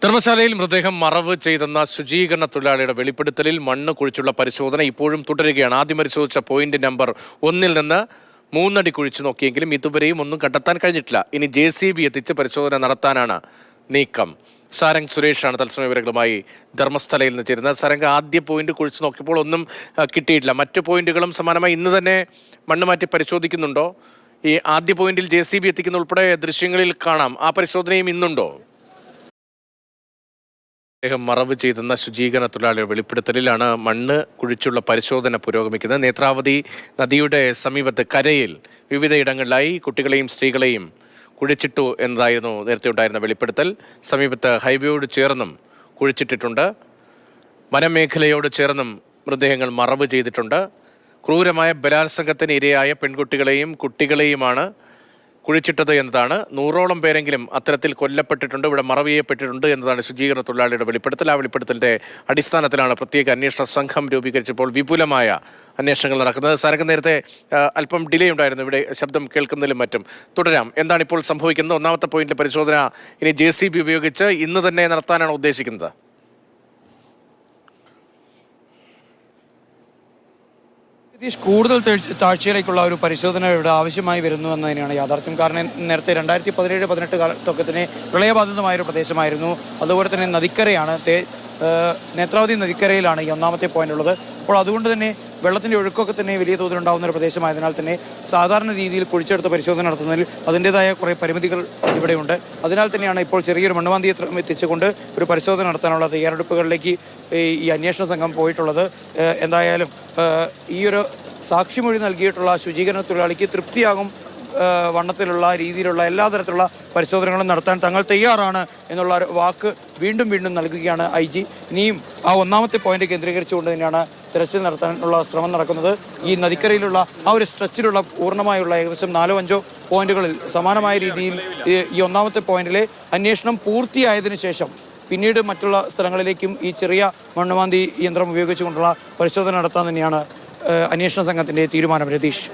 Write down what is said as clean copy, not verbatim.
ധർമ്മശാലയിൽ മൃതദേഹം മറവ് ചെയ്തെന്ന ശുചീകരണ തൊഴിലാളിയുടെ വെളിപ്പെടുത്തലിൽ മണ്ണ് കുഴിച്ചുള്ള പരിശോധന ഇപ്പോഴും തുടരുകയാണ്. ആദ്യം പരിശോധിച്ച പോയിന്റ് നമ്പർ 1-ൽ നിന്ന് 3 അടി കുഴിച്ചു നോക്കിയെങ്കിലും ഇതുവരെയും ഒന്നും കണ്ടെത്താൻ കഴിഞ്ഞിട്ടില്ല. ഇനി JCB എത്തിച്ച് പരിശോധന നടത്താനാണ് നീക്കം. സാരംഗ് സുരേഷാണ് തത്സമയ വിവരങ്ങളുമായി ധർമ്മസ്ഥലയിൽ നിന്ന് ചേരുന്നത്. സാരംഗ്, ആദ്യ പോയിന്റ് കുഴിച്ചു നോക്കിയപ്പോൾ ഒന്നും കിട്ടിയിട്ടില്ല. മറ്റു പോയിന്റുകളും സമാനമായി ഇന്ന് തന്നെ മണ്ണ് മാറ്റി പരിശോധിക്കുന്നുണ്ടോ? ഈ ആദ്യ പോയിന്റിൽ JCB എത്തിക്കുന്ന ഉൾപ്പെടെ ദൃശ്യങ്ങളിൽ കാണാം. ആ പരിശോധനയും ഇന്നുണ്ടോ? അദ്ദേഹം മറവ് ചെയ്തെന്ന ശുചീകരണ തൊഴിലാളിയുടെ വെളിപ്പെടുത്തലിലാണ് മണ്ണ് കുഴിച്ചുള്ള പരിശോധന പുരോഗമിക്കുന്നത്. നേത്രാവതി നദിയുടെ സമീപത്ത് കരയിൽ വിവിധയിടങ്ങളിലായി കുട്ടികളെയും സ്ത്രീകളെയും കുഴിച്ചിട്ടു എന്നതായിരുന്നു നേരത്തെ ഉണ്ടായിരുന്ന വെളിപ്പെടുത്തൽ. സമീപത്ത് ഹൈവേയോട് ചേർന്നും കുഴിച്ചിട്ടിട്ടുണ്ട്. വനമേഖലയോട് ചേർന്നും മൃതദേഹങ്ങൾ മറവ് ചെയ്തിട്ടുണ്ട്. ക്രൂരമായ ബലാത്സംഗത്തിന് ഇരയായ പെൺകുട്ടികളെയും കുട്ടികളെയുമാണ് കുഴിച്ചിട്ടത് എന്നതാണ്. 100ഓളം പേരെങ്കിലും അത്തരത്തിൽ കൊല്ലപ്പെട്ടിട്ടുണ്ട്, ഇവിടെ മറവ് ചെയ്യപ്പെട്ടിട്ടുണ്ട് എന്നതാണ് ശുചീകരണ തൊഴിലാളിയുടെ വെളിപ്പെടുത്തൽ. ആ വെളിപ്പെടുത്തലിന്റെ അടിസ്ഥാനത്തിലാണ് പ്രത്യേക അന്വേഷണ സംഘം രൂപീകരിച്ചപ്പോൾ വിപുലമായ അന്വേഷണങ്ങൾ നടക്കുന്നത്. സാരംഗ്, നേരത്തെ അല്പം ഡിലേ ഉണ്ടായിരുന്നു ഇവിടെ ശബ്ദം കേൾക്കുന്നതിലും മറ്റും. തുടരാം. എന്താണ് ഇപ്പോൾ സംഭവിക്കുന്നത്? ഒന്നാമത്തെ പോയിന്റിലെ പരിശോധന ഇനി JCB ഉപയോഗിച്ച് ഇന്ന് തന്നെ നടത്താനാണ് ഉദ്ദേശിക്കുന്നത്. കൂടുതൽ താഴ്ചയിലേക്കുള്ള ഒരു പരിശോധന ഇവിടെ ആവശ്യമായി വരുന്നു എന്നതിനാണ് യാഥാർത്ഥ്യം. കാരണം നേരത്തെ 2017-18 കാലത്തൊക്കെ പ്രളയബാധിതമായൊരു പ്രദേശമായിരുന്നു. അതുപോലെ തന്നെ നദിക്കരയാണ്, നേത്രാവതി നദിക്കരയിലാണ് ഈ ഒന്നാമത്തെ പോയിന്റ് ഉള്ളത്. അപ്പോൾ അതുകൊണ്ട് തന്നെ വെള്ളത്തിൻ്റെ ഒഴുക്കൊക്കെ തന്നെ വലിയ തോതിലുണ്ടാകുന്ന ഒരു പ്രദേശമായതിനാൽ തന്നെ സാധാരണ രീതിയിൽ കുഴിച്ചെടുത്ത് പരിശോധന നടത്തുന്നതിൽ അതിൻ്റെതായ കുറേ പരിമിതികൾ ഇവിടെയുണ്ട്. അതിനാൽ തന്നെയാണ് ഇപ്പോൾ ചെറിയൊരു മണ്ണുമാന്തി എത്തിച്ചുകൊണ്ട് ഒരു പരിശോധന നടത്താനുള്ള തയ്യാറെടുപ്പുകളിലേക്ക് ഈ അന്വേഷണ സംഘം പോയിട്ടുള്ളത്. എന്തായാലും ഈ ഒരു സാക്ഷിമൊഴി നൽകിയിട്ടുള്ള ശുചീകരണ തൊഴിലാളിക്ക് തൃപ്തിയാകും വണ്ണത്തിലുള്ള രീതിയിലുള്ള എല്ലാ തരത്തിലുള്ള പരിശോധനകളും നടത്താൻ തങ്ങൾ തയ്യാറാണ് എന്നുള്ള വാക്ക് വീണ്ടും നൽകുകയാണ് IG. ഇനിയും ആ ഒന്നാമത്തെ പോയിന്റ് കേന്ദ്രീകരിച്ചുകൊണ്ട് തന്നെയാണ് തിരച്ചിൽ നടത്താനുള്ള ശ്രമം നടക്കുന്നത്. ഈ നദിക്കരയിലുള്ള ആ ഒരു സ്ട്രെച്ചിലുള്ള പൂർണ്ണമായുള്ള ഏകദേശം 4-5 പോയിന്റുകളിൽ സമാനമായ രീതിയിൽ ഈ ഒന്നാമത്തെ പോയിന്റിലെ അന്വേഷണം പൂർത്തിയായതിനു ശേഷം പിന്നീട് മറ്റുള്ള സ്ഥലങ്ങളിലേക്കും ഈ ചെറിയ മണ്ണുമാന്തി യന്ത്രം ഉപയോഗിച്ചുകൊണ്ടുള്ള പരിശോധന നടത്താൻ തന്നെയാണ് അന്വേഷണ സംഘത്തിൻ്റെ തീരുമാനം. രതീഷ്.